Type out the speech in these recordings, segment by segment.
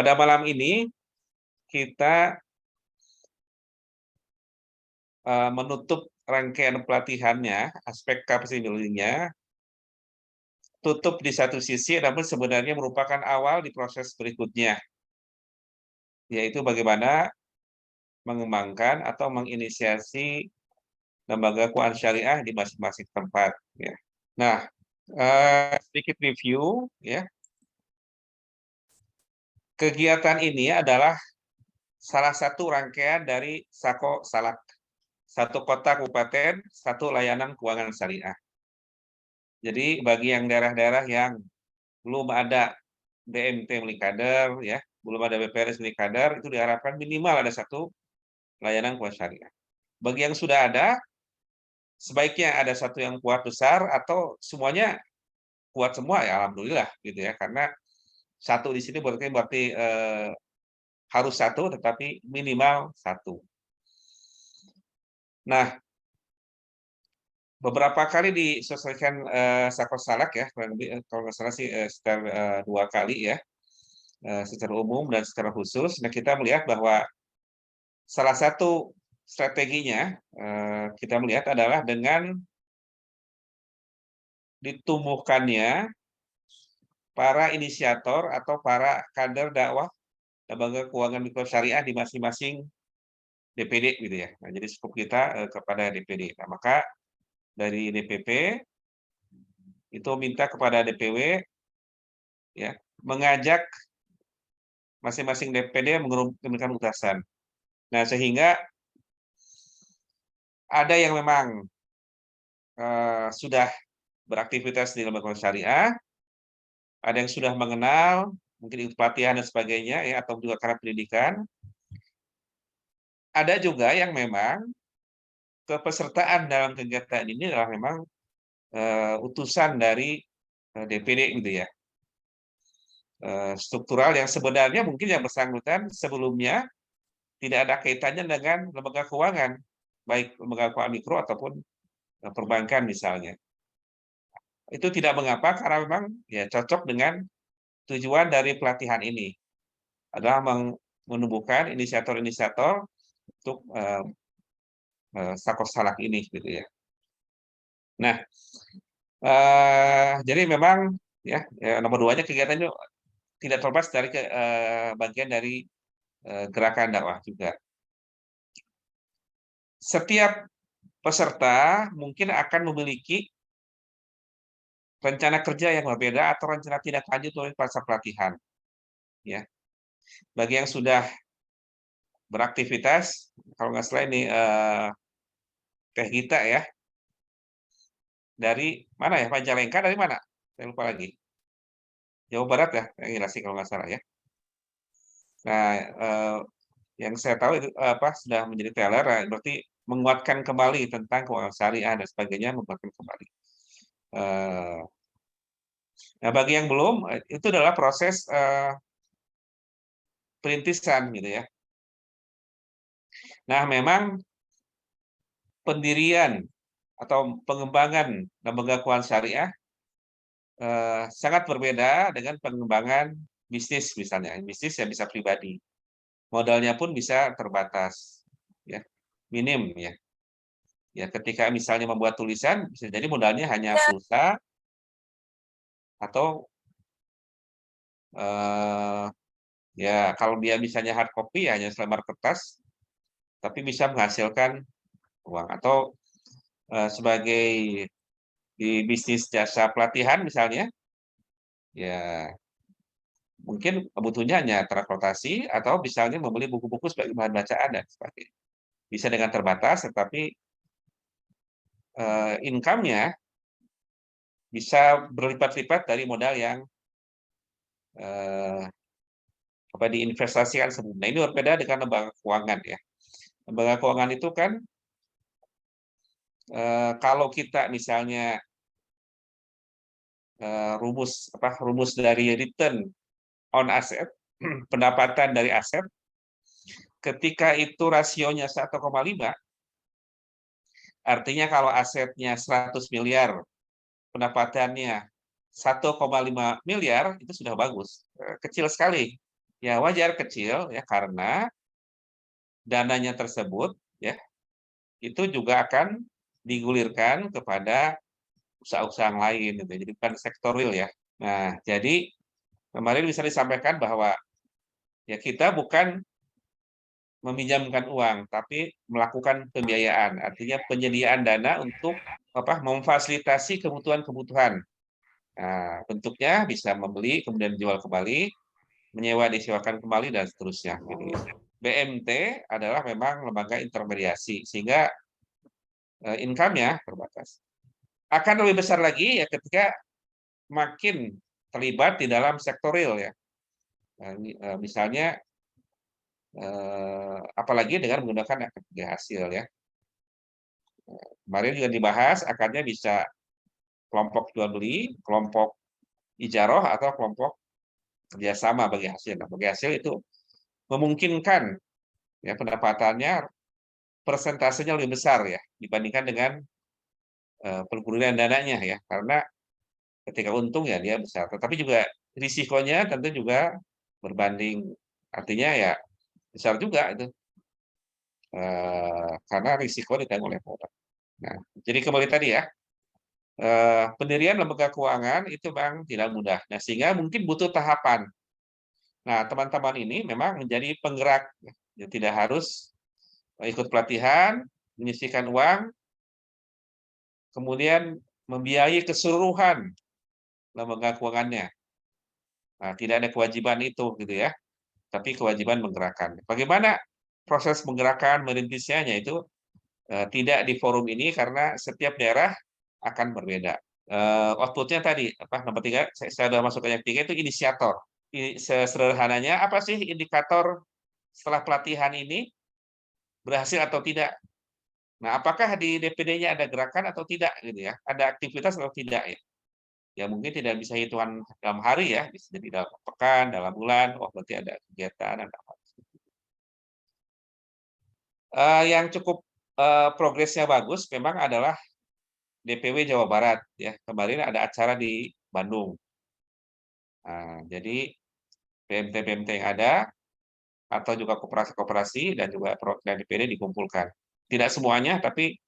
pada malam ini kita menutup rangkaian pelatihannya, aspek capacity building-nya, tutup di satu sisi, namun sebenarnya merupakan awal di proses berikutnya, yaitu bagaimana mengembangkan atau menginisiasi lembaga keuangan syariah di masing-masing tempat. Ya. Nah, sedikit review, ya. Kegiatan ini adalah salah satu rangkaian dari Sako Salak, satu kota kabupaten, satu layanan keuangan syariah. Jadi bagi yang daerah-daerah yang belum ada DMT milik kader, ya, belum ada BPRS milik kader, itu diharapkan minimal ada satu layanan keuangan syariah. Bagi yang sudah ada, sebaiknya ada satu yang kuat besar atau semuanya kuat semua, ya alhamdulillah gitu ya, karena satu di sini berarti harus satu, tetapi minimal satu. Nah, beberapa kali disosialisasikan Sako Salak ya, kalau nggak salah sih sekitar 2 kali ya, secara umum dan secara khusus. Nah, kita melihat bahwa salah satu strateginya kita melihat adalah dengan ditumbuhkannya para inisiator atau para kader dakwah lembaga keuangan mikro syariah di masing-masing DPD gitu ya. Nah, jadi skop kita kepada DPD. Nah, maka dari DPP itu minta kepada DPW ya mengajak masing-masing DPD mengirimkan utasan. Nah, sehingga ada yang memang sudah beraktivitas di lembaga syariah, ada yang sudah mengenal, mungkin ikut pelatihan dan sebagainya, ya, atau juga karena pendidikan. Ada juga yang memang kepesertaan dalam kegiatan ini adalah memang utusan dari DPD gitu ya. Struktural yang sebenarnya mungkin yang bersangkutan sebelumnya tidak ada kaitannya dengan lembaga keuangan, baik lembaga keuangan mikro ataupun perbankan misalnya. Itu tidak mengapa karena memang ya cocok dengan tujuan dari pelatihan ini adalah menumbuhkan inisiator-inisiator untuk Sako Salak ini gitu ya. Nah, jadi memang ya nomor 2-nya kegiatan itu tidak terlepas dari bagian dari gerakan dakwah juga. Setiap peserta mungkin akan memiliki rencana kerja yang berbeda atau rencana tindak lanjut melalui masa pelatihan. Ya, bagi yang sudah beraktivitas, kalau nggak salah ini Teh Gita ya, dari mana ya, Majalengka dari mana? Saya lupa lagi. Jawa Barat ya, yang jelas sih kalau nggak salah ya. Nah, yang saya tahu itu sudah menjadi teller, berarti menguatkan kembali tentang keuangan syariah dan sebagainya, menguatkan kembali. Nah, bagi yang belum, itu adalah proses perintisan gitu ya. Nah, memang pendirian atau pengembangan lembaga keuangan syariah sangat berbeda dengan pengembangan bisnis misalnya. Bisnis yang bisa pribadi. Modalnya pun bisa terbatas, ya, minim ya. Ya, ketika misalnya membuat tulisan, bisa jadi modalnya hanya pulsa atau ya kalau dia misalnya hard copy ya hanya selembar kertas, tapi bisa menghasilkan uang. Atau sebagai di bisnis jasa pelatihan misalnya, ya mungkin butuhnya hanya transportasi atau misalnya membeli buku-buku sebagai bahan bacaan dan sebagainya. Bisa dengan terbatas, tetapi income-nya bisa berlipat-lipat dari modal yang diinvestasikan sebelumnya. Nah, ini berbeda dengan lembaga keuangan ya. Lembaga keuangan itu kan kalau kita misalnya rumus dari return on asset, pendapatan dari aset, ketika itu rasionya 1,5, artinya kalau asetnya 100 miliar, pendapatannya 1,5 miliar, itu sudah bagus. Kecil sekali Ya wajar kecil ya karena dananya tersebut ya itu juga akan digulirkan kepada usaha-usaha yang lain gitu. Jadi bukan sektor real ya. Nah, jadi kemarin bisa disampaikan bahwa ya kita bukan meminjamkan uang, tapi melakukan pembiayaan, artinya penyediaan dana untuk memfasilitasi kebutuhan-kebutuhan. Nah, bentuknya bisa membeli, kemudian dijual kembali, menyewa, disewakan kembali, dan seterusnya. Jadi, BMT adalah memang lembaga intermediasi, sehingga income-nya terbatas. Akan lebih besar lagi ya ketika makin terlibat di dalam sektor real ya. Misalnya apalagi dengan menggunakan akad hasil ya. Kemarin juga dibahas akarnya bisa kelompok jual beli, kelompok ijaroh atau kelompok kerjasama bagi hasil. Nah, bagi hasil itu memungkinkan ya pendapatannya persentasenya lebih besar ya dibandingkan dengan perguruan dananya ya, karena ketika untung ya dia besar, tetapi juga risikonya tentu juga berbanding, artinya ya besar juga itu karena risiko ditanggung oleh orang. Nah, jadi kembali tadi ya, pendirian lembaga keuangan itu memang tidak mudah. Nah, sehingga mungkin butuh tahapan. Nah, teman-teman ini memang menjadi penggerak, ya, tidak harus ikut pelatihan, menyisihkan uang, kemudian membiayai keseluruhan lembaga keuangannya. Nah, tidak ada kewajiban itu, gitu ya. Tapi kewajiban menggerakkan. Bagaimana proses menggerakkan, merintisnya, itu tidak di forum ini karena setiap daerah akan berbeda. Outputnya tadi, nomor 3, saya sudah masuk ke yang 3 itu inisiator. Sesederhananya, apa sih indikator setelah pelatihan ini berhasil atau tidak? Nah, apakah di DPD-nya ada gerakan atau tidak gitu ya? Ada aktivitas atau tidak ya? Ya mungkin tidak bisa hitungan dalam hari ya, bisa jadi dalam pekan, dalam bulan, oh berarti ada kegiatan, ada apa. Yang cukup progresnya bagus memang adalah DPW Jawa Barat ya. Kemarin ada acara di Bandung. Nah, jadi PMT-PMT yang ada atau juga koperasi-koperasi dan juga perwakilan DPD dikumpulkan. Tidak semuanya, tapi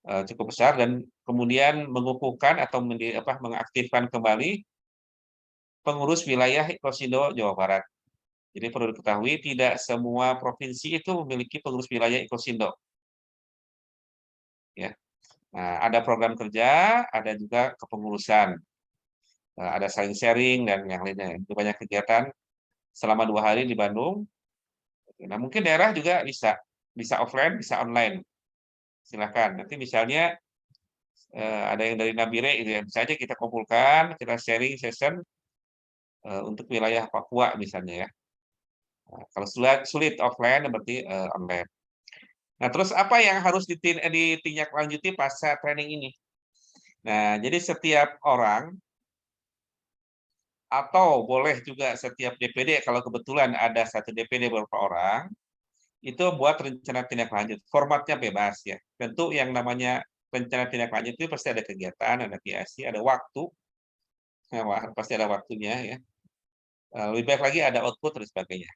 cukup besar dan kemudian mengukuhkan atau mengaktifkan kembali pengurus wilayah Ekosindo Jawa Barat. Jadi perlu diketahui tidak semua provinsi itu memiliki pengurus wilayah Ekosindo. Ya. Nah, ada program kerja, ada juga kepengurusan, ada saling sharing dan yang lainnya. Itu banyak kegiatan selama 2 hari di Bandung. Nah, mungkin daerah juga bisa offline, bisa online. Silakan. Nanti misalnya ada yang dari Nabire, itu ya, bisa aja kita kumpulkan, kita sharing session untuk wilayah Papua misalnya ya. Nah, kalau sulit offline berarti online. Nah, terus apa yang harus ditindaklanjuti pasca training ini? Nah, jadi setiap orang atau boleh juga setiap DPD kalau kebetulan ada satu DPD beberapa orang, itu buat rencana tindak lanjut. Formatnya bebas ya. Tentu yang namanya rencana tindak lanjut itu pasti ada kegiatan, ada PIC, ada waktu, pasti ada waktunya ya. Lebih baik lagi ada output dan sebagainya.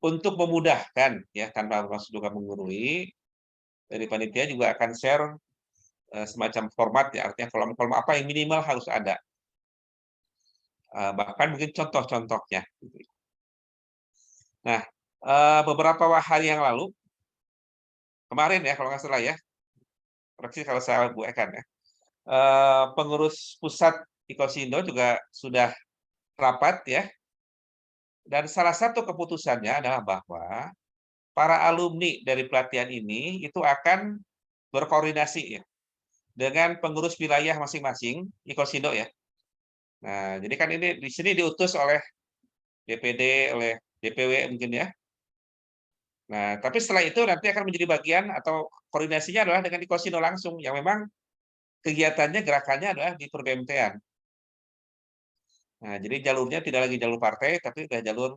Untuk memudahkan ya tanpa masuk juga menggurui, dari panitia juga akan share semacam format ya, artinya kolom-kolom apa yang minimal harus ada. Bahkan mungkin contoh-contohnya. Nah, beberapa hari yang lalu, kemarin ya kalau nggak salah ya, persis kalau saya Bu Ekan ya, pengurus pusat Ekosindo juga sudah rapat ya, dan salah satu keputusannya adalah bahwa para alumni dari pelatihan ini itu akan berkoordinasi ya dengan pengurus wilayah masing-masing Ekosindo ya. Nah, jadi kan ini di sini diutus oleh DPD, oleh DPW mungkin ya. Nah, tapi setelah itu nanti akan menjadi bagian atau koordinasinya adalah dengan Ekosindo langsung yang memang kegiatannya, gerakannya adalah di per-BMT-an. Nah, jadi jalurnya tidak lagi jalur partai, tapi sudah jalur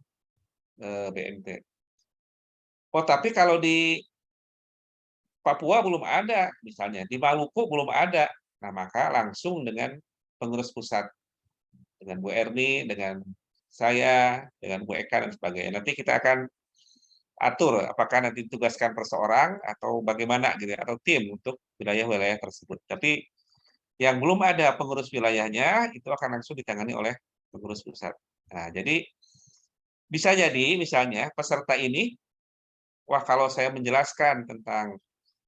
BMT. Oh, tapi kalau di Papua belum ada, misalnya di Maluku belum ada. Nah, maka langsung dengan pengurus pusat, dengan Bu Erni, dengan saya dengan Bu Eka dan sebagainya. Nanti kita akan atur apakah nanti ditugaskan perseorang atau bagaimana gitu ya, atau tim untuk wilayah-wilayah tersebut. Tapi yang belum ada pengurus wilayahnya itu akan langsung ditangani oleh pengurus pusat. Nah, jadi bisa jadi misalnya peserta ini, wah kalau saya menjelaskan tentang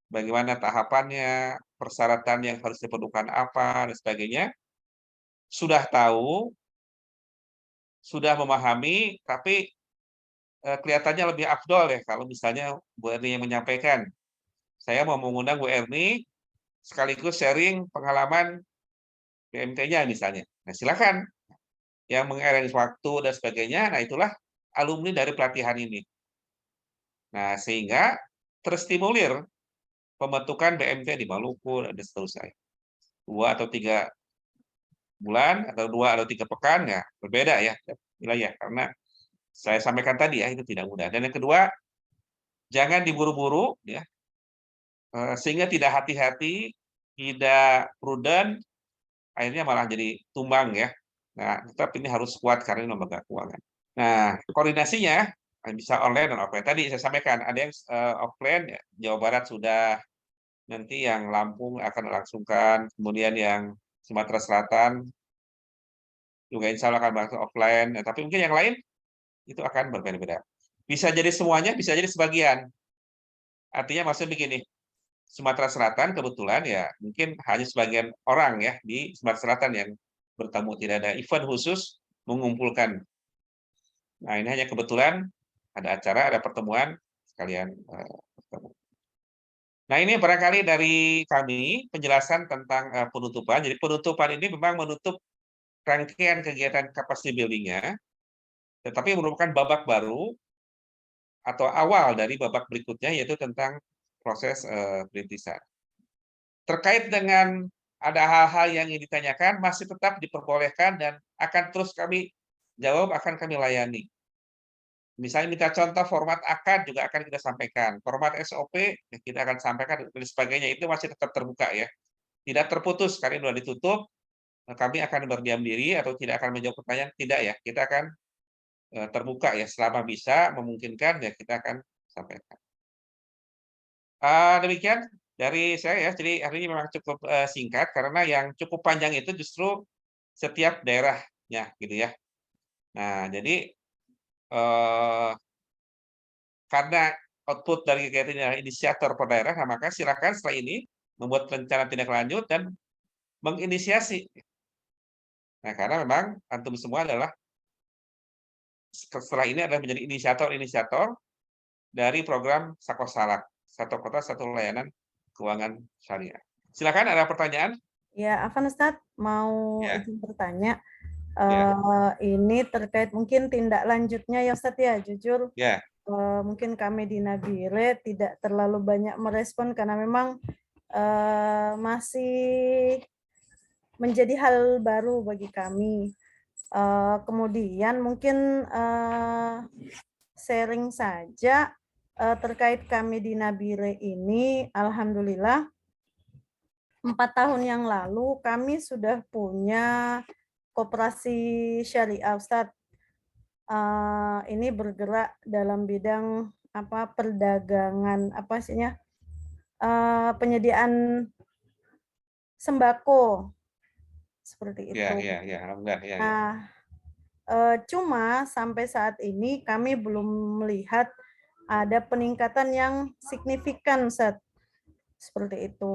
bagaimana tahapannya, persyaratan yang harus diperlukan apa, dan sebagainya, sudah tahu, sudah memahami, tapi kelihatannya lebih afdol ya kalau misalnya Bu Erni yang menyampaikan. Saya mau mengundang Bu Erni sekaligus sharing pengalaman BMT-nya misalnya. Nah, silakan yang mengarrange waktu dan sebagainya. Nah, itulah alumni dari pelatihan ini. Nah, sehingga terstimulir pembentukan BMT di Maluku dan seterusnya. 2 atau 3 bulan atau 2 atau 3 pekan ya berbeda ya wilayah karena saya sampaikan tadi ya itu tidak mudah. Dan yang kedua, jangan diburu-buru ya sehingga tidak hati-hati, tidak prudent, akhirnya malah jadi tumbang ya. Nah, tetap ini harus kuat karena ini lembaga keuangan. Nah, koordinasinya bisa online dan offline. Tadi saya sampaikan ada yang offline, ya, Jawa Barat sudah, nanti yang Lampung akan melangsungkan, kemudian yang Sumatera Selatan juga insya Allah akan melangsungkan offline. Nah, tapi mungkin yang lain itu akan berbeda-beda. Bisa jadi semuanya, bisa jadi sebagian. Artinya maksudnya begini, Sumatera Selatan kebetulan ya mungkin hanya sebagian orang ya di Sumatera Selatan yang bertemu, tidak ada event khusus mengumpulkan. Nah, ini hanya kebetulan ada acara, ada pertemuan sekalian bertemu. Nah, ini barangkali dari kami penjelasan tentang penutupan. Jadi penutupan ini memang menutup rangkaian kegiatan capacity building-nya, tetapi merupakan babak baru atau awal dari babak berikutnya yaitu tentang proses perintisan. Terkait dengan ada hal-hal yang ingin ditanyakan masih tetap diperbolehkan dan akan terus kami jawab, akan kami layani. Misalnya minta contoh format akad juga akan kita sampaikan. Format SOP kita akan sampaikan dan sebagainya, itu masih tetap terbuka ya. Tidak terputus karena sudah ditutup, kami akan berdiam diri atau tidak akan menjawab pertanyaan, tidak ya. Kita akan terbuka ya selama bisa memungkinkan ya kita akan sampaikan. Demikian dari saya ya. Jadi hari ini memang cukup singkat karena yang cukup panjang itu justru setiap daerahnya gitu ya. Nah, jadi karena output dari kegiatan ini adalah inisiator per daerah, nah maka silakan setelah ini membuat rencana tindak lanjut dan menginisiasi. Nah, karena memang antum semua adalah setelah ini adalah menjadi inisiator-inisiator dari program Sakosalak, satu kota satu layanan keuangan syariah. Silakan ada pertanyaan? Ya, Afan Ustadz mau Ya. izin bertanya. Ya. Ini terkait mungkin tindak lanjutnya ya Ustadz ya, jujur Ya. mungkin kami di Nabire tidak terlalu banyak merespon karena memang masih menjadi hal baru bagi kami. Kemudian mungkin sharing saja terkait kami di Nabire ini, alhamdulillah 4 tahun yang lalu kami sudah punya koperasi syariah Ustadz. Ini bergerak dalam bidang perdagangan penyediaan sembako seperti itu. Ya. Alhamdulillah. Ya. Nah, cuma sampai saat ini kami belum melihat ada peningkatan yang signifikan seperti itu.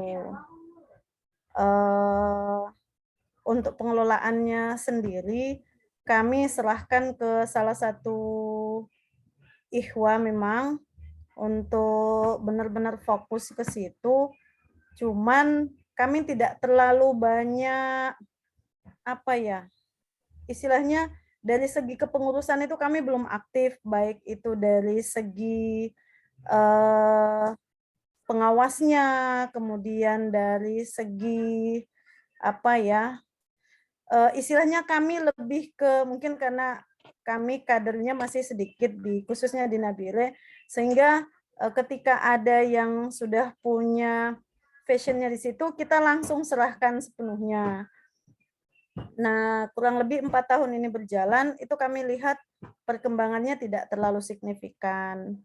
Untuk pengelolaannya sendiri kami serahkan ke salah satu ikhwa memang untuk benar-benar fokus ke situ. Cuman kami tidak terlalu banyak istilahnya dari segi kepengurusan itu kami belum aktif, baik itu dari segi pengawasnya, kemudian dari segi istilahnya kami lebih ke mungkin karena kami kadernya masih sedikit khususnya di Nabire, sehingga ketika ada yang sudah punya fashionnya di situ kita langsung serahkan sepenuhnya. Nah, kurang lebih 4 tahun ini berjalan, itu kami lihat perkembangannya tidak terlalu signifikan.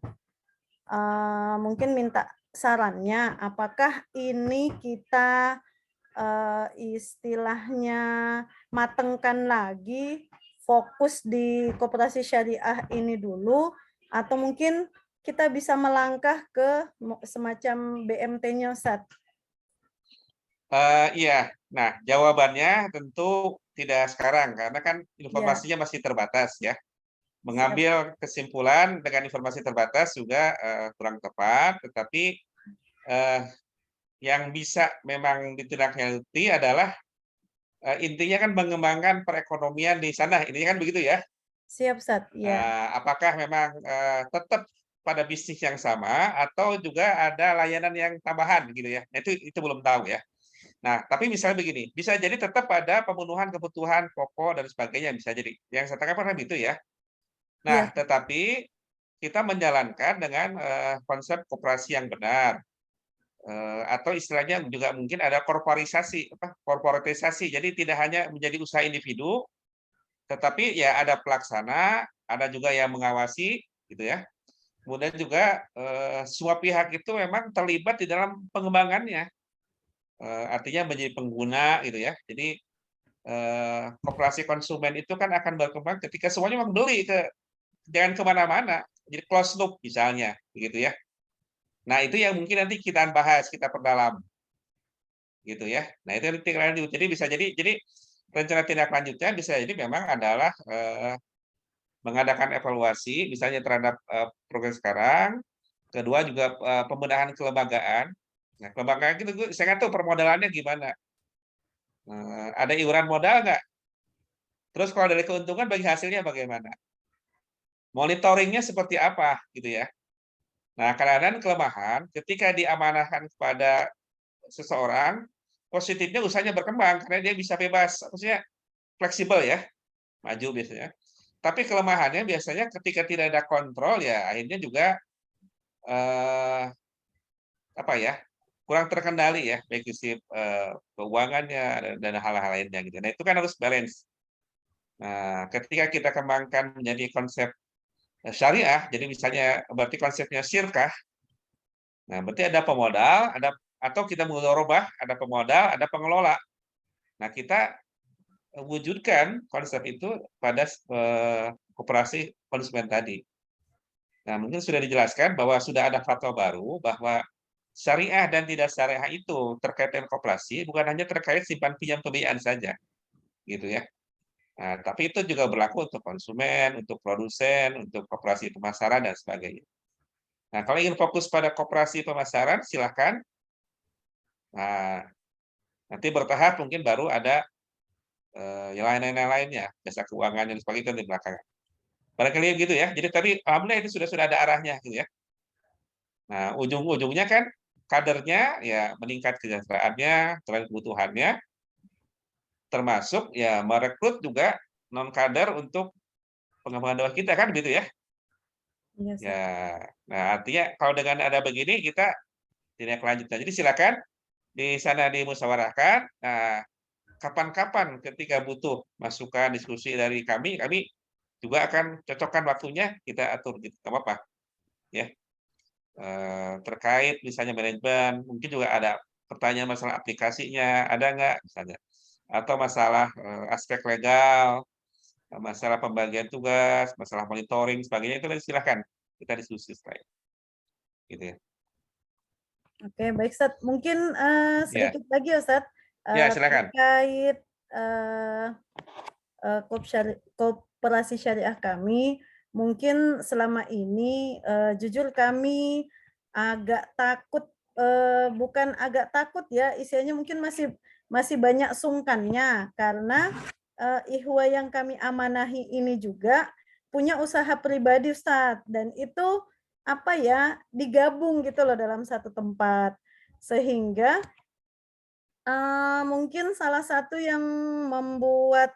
Mungkin minta sarannya, apakah ini kita istilahnya matengkan lagi, fokus di koperasi syariah ini dulu, atau mungkin kita bisa melangkah ke semacam BMT-nya, Ustaz? Iya, nah jawabannya tentu tidak sekarang karena kan Ya, informasinya masih terbatas ya. siap. Mengambil kesimpulan dengan informasi terbatas juga kurang tepat, tetapi eh, yang bisa memang ditindaklanjuti adalah intinya kan mengembangkan perekonomian di sana. Intinya kan begitu ya. Siap, Ustaz. Ya. Apakah memang tetap pada bisnis yang sama atau juga ada layanan yang tambahan gitu ya. Nah, itu belum tahu ya. Nah, tapi misalnya begini, bisa jadi tetap ada pemenuhan kebutuhan pokok dan sebagainya bisa jadi. Yang saya katakan kan itu ya. Iya, Nah, tetapi kita menjalankan dengan konsep koperasi yang benar. Atau istilahnya juga mungkin ada korporatisasi, korporatisasi. Jadi tidak hanya menjadi usaha individu, tetapi ya ada pelaksana, ada juga yang mengawasi, gitu ya. Kemudian juga semua pihak itu memang terlibat di dalam pengembangannya. Artinya menjadi pengguna, gitu ya. Jadi koperasi konsumen itu kan akan berkembang ketika semuanya membeli jangan kemana-mana. Jadi close loop misalnya, begitu ya. Nah itu yang mungkin nanti kita bahas, kita perdalam, gitu ya. Nah itu nanti lanjut. Jadi bisa jadi rencana tindak lanjutnya bisa jadi memang adalah mengadakan evaluasi, misalnya terhadap program sekarang. Kedua juga pembenahan kelembagaan. Nah kelembagaan itu saya nggak tahu permodalannya gimana. Ada iuran modal nggak? Terus kalau dari keuntungan bagi hasilnya bagaimana? Monitoringnya seperti apa gitu ya. Nah, kadang-kadang kelemahan ketika diamanahkan kepada seseorang, positifnya usahanya berkembang karena dia bisa bebas, maksudnya fleksibel ya, maju biasanya. Tapi kelemahannya biasanya ketika tidak ada kontrol ya akhirnya juga eh, apa ya kurang terkendali ya baik sisi keuangannya dan hal-hal lainnya gitu. Nah itu kan harus balance. Nah ketika kita kembangkan menjadi konsep syariah, jadi misalnya berarti konsepnya syirkah. Nah, berarti ada pemodal, ada atau kita mudharabah, ada pemodal, ada pengelola. Nah, kita wujudkan konsep itu pada koperasi konsumen tadi. Nah, mungkin sudah dijelaskan bahwa sudah ada fatwa baru bahwa syariah dan tidak syariah itu terkait dengan koperasi bukan hanya terkait simpan pinjam pembiayaan saja, gitu ya. Nah, tapi itu juga berlaku untuk konsumen, untuk produsen, untuk koperasi pemasaran dan sebagainya. Nah, kalau ingin fokus pada koperasi pemasaran, silakan. Nah, nanti bertahap mungkin baru ada yang lain-lainnya, jasa keuangan dan sebagainya di belakang. Barangkali gitu ya. Jadi tapi alhamdulillah itu sudah ada arahnya gitu ya. Nah, ujung-ujungnya kan kadernya ya meningkat kesejahteraannya, selain kebutuhannya, termasuk ya merekrut juga non kader untuk pengembangan dakwah kita kan begitu ya. iya, Ya, Ustaz. nah artinya kalau dengan ada begini kita tidak lanjutkan. Jadi silakan di sana dimusyawarahkan. Nah, kapan-kapan ketika butuh masukan diskusi dari kami juga akan cocokkan waktunya kita atur gitu, nggak apa-apa ya. Terkait misalnya manajemen, mungkin juga ada pertanyaan masalah aplikasinya, ada nggak misalnya, atau masalah aspek legal, masalah pembagian tugas, masalah monitoring, sebagainya itu silahkan kita diskusi setelah itu, gitu ya. Oke, baik, Ustaz. Mungkin Ya, sedikit lagi, ya, Ustaz, ya silakan. terkait koperasi syariah kami, mungkin selama ini jujur kami agak takut, bukan agak takut ya, istilahnya mungkin masih masih banyak sungkannya karena ikhwah yang kami amanahi ini juga punya usaha pribadi, Ustaz, dan itu apa ya, digabung gitu loh dalam satu tempat. Sehingga mungkin salah satu yang membuat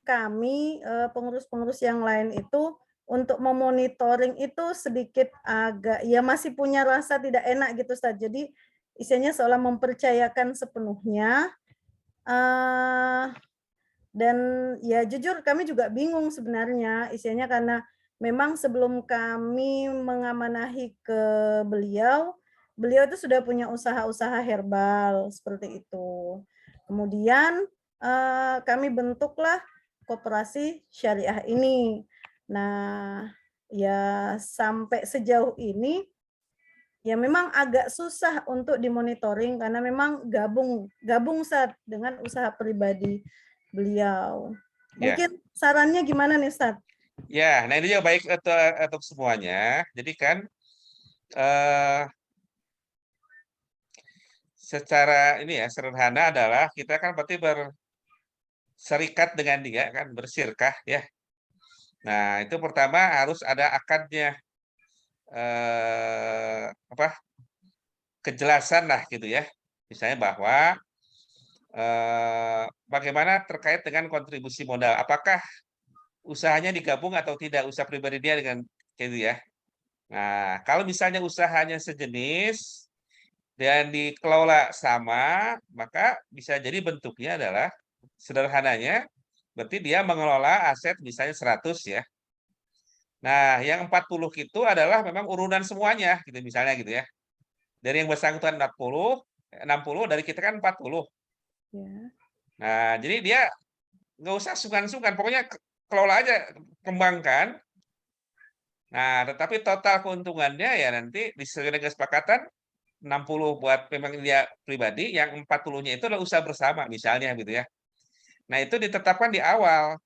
kami, pengurus-pengurus yang lain itu untuk memonitoring itu sedikit agak ya masih punya rasa tidak enak gitu, Ustaz. Jadi istilahnya seolah mempercayakan sepenuhnya, eee, Dan ya jujur kami juga bingung sebenarnya isinya karena memang sebelum kami mengamanahi ke beliau, beliau itu sudah punya usaha-usaha herbal seperti itu. Kemudian kami bentuklah koperasi syariah ini. Nah, ya sampai sejauh ini ya memang agak susah untuk dimonitoring karena memang gabung Ustaz dengan usaha pribadi beliau. Ya, Mungkin sarannya gimana nih Ustaz? ya. Nah ini juga baik untuk semuanya. Jadi kan eh, secara ini ya sederhana adalah kita kan berarti berserikat dengan dia kan, bersirkah ya. Nah itu pertama harus ada akadnya, apa, kejelasan lah gitu ya. Misalnya bahwa bagaimana terkait dengan kontribusi modal. Apakah usahanya digabung atau tidak, usaha pribadi dia dengan gitu ya. Nah, kalau misalnya usahanya sejenis dan dikelola sama, maka bisa jadi bentuknya adalah sederhananya berarti dia mengelola aset misalnya 100 ya. Nah, yang 40 itu adalah memang urunan semuanya gitu misalnya gitu ya. Dari yang bersangkutan 60 dari kita kan 40. Ya. Nah, jadi dia nggak usah sungkan-sungkan, pokoknya kelola aja, kembangkan. Nah, tetapi total keuntungannya ya nanti disesuaikan dengan kesepakatan 60 buat memang dia pribadi, yang 40-nya itu adalah usaha bersama misalnya gitu ya. Nah, itu ditetapkan di awal.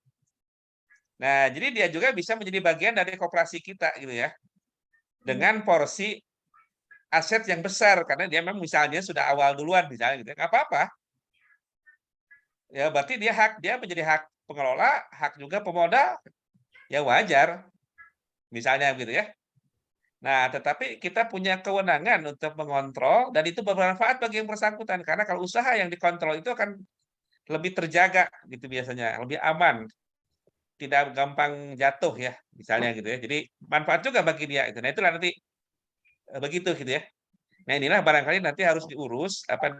Nah, jadi dia juga bisa menjadi bagian dari koperasi kita gitu ya. Dengan porsi aset yang besar karena dia memang misalnya sudah awal duluan misalnya gitu ya. Nggak apa-apa. Ya berarti dia menjadi hak pengelola, hak juga pemodal, ya wajar misalnya gitu ya. Nah, tetapi kita punya kewenangan untuk mengontrol dan itu bermanfaat bagi yang bersangkutan karena kalau usaha yang dikontrol itu akan lebih terjaga gitu biasanya, lebih aman, tidak gampang jatuh ya, misalnya gitu ya. Jadi manfaat juga bagi dia itu. Nah, itulah nanti begitu gitu ya. Nah, inilah barangkali nanti harus diurus apa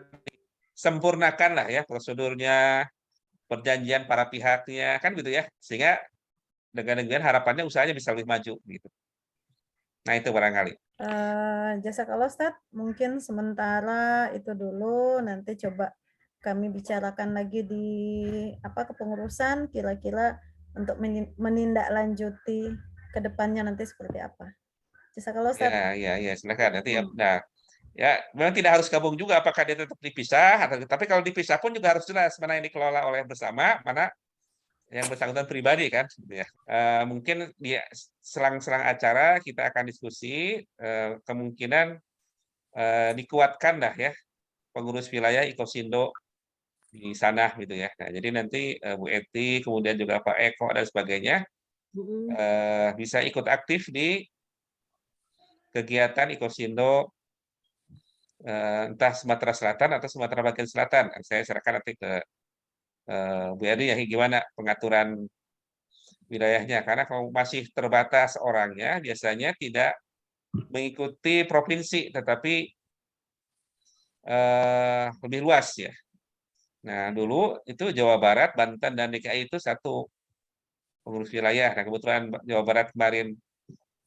sempurnakan lah ya prosedurnya, perjanjian para pihaknya kan gitu ya. Sehingga dengan demikian harapannya usahanya bisa lebih maju gitu. Nah, itu barangkali. Jazakallah Ustaz, mungkin sementara itu dulu, nanti coba kami bicarakan lagi di kepengurusan kira-kira untuk menindaklanjuti ke depannya nanti seperti apa. Jazakallah Ustaz. Ya, ya, ya, silakan nanti ya. Nah, ya memang tidak harus gabung juga apakah dia tetap dipisah atau tapi kalau dipisah pun juga harus jelas mana yang dikelola oleh bersama, mana yang bersangkutan pribadi kan gitu ya. Mungkin dia selang-selang acara kita akan diskusi kemungkinan dikuatkan lah ya pengurus wilayah Ikosindo di sana gitu ya. Nah, jadi nanti Bu Eti kemudian juga Pak Eko dan sebagainya bisa ikut aktif di kegiatan Ikosindo entah Sumatera Selatan atau Sumatera bagian Selatan. Saya serahkan nanti ke Bu Eri ya gimana pengaturan wilayahnya. Karena kalau masih terbatas orangnya, biasanya tidak mengikuti provinsi, tetapi lebih luas ya. Nah, dulu itu Jawa Barat, Banten, dan DKI itu satu pengurus wilayah. Nah, kebetulan Jawa Barat kemarin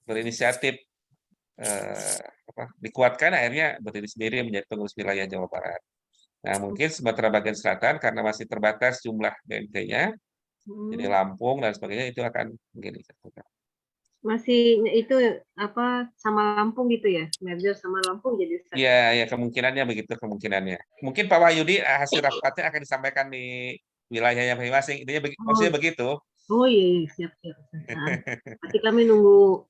berinisiatif dikuatkan, akhirnya berdiri sendiri menjadi pengurus wilayah Jawa Barat. Nah, mungkin Sumatera bagian selatan karena masih terbatas jumlah BMT-nya, jadi Lampung dan sebagainya itu akan mungkin disatukan. Masih itu sama Lampung gitu ya, merger sama Lampung jadi satu. Iya, ya kemungkinannya begitu kemungkinannya. Mungkin Pak Wahyudi hasil rapatnya akan disampaikan di wilayahnya masing-masing. Intinya maksudnya begitu. Oh iya, siap. Nanti kami nunggu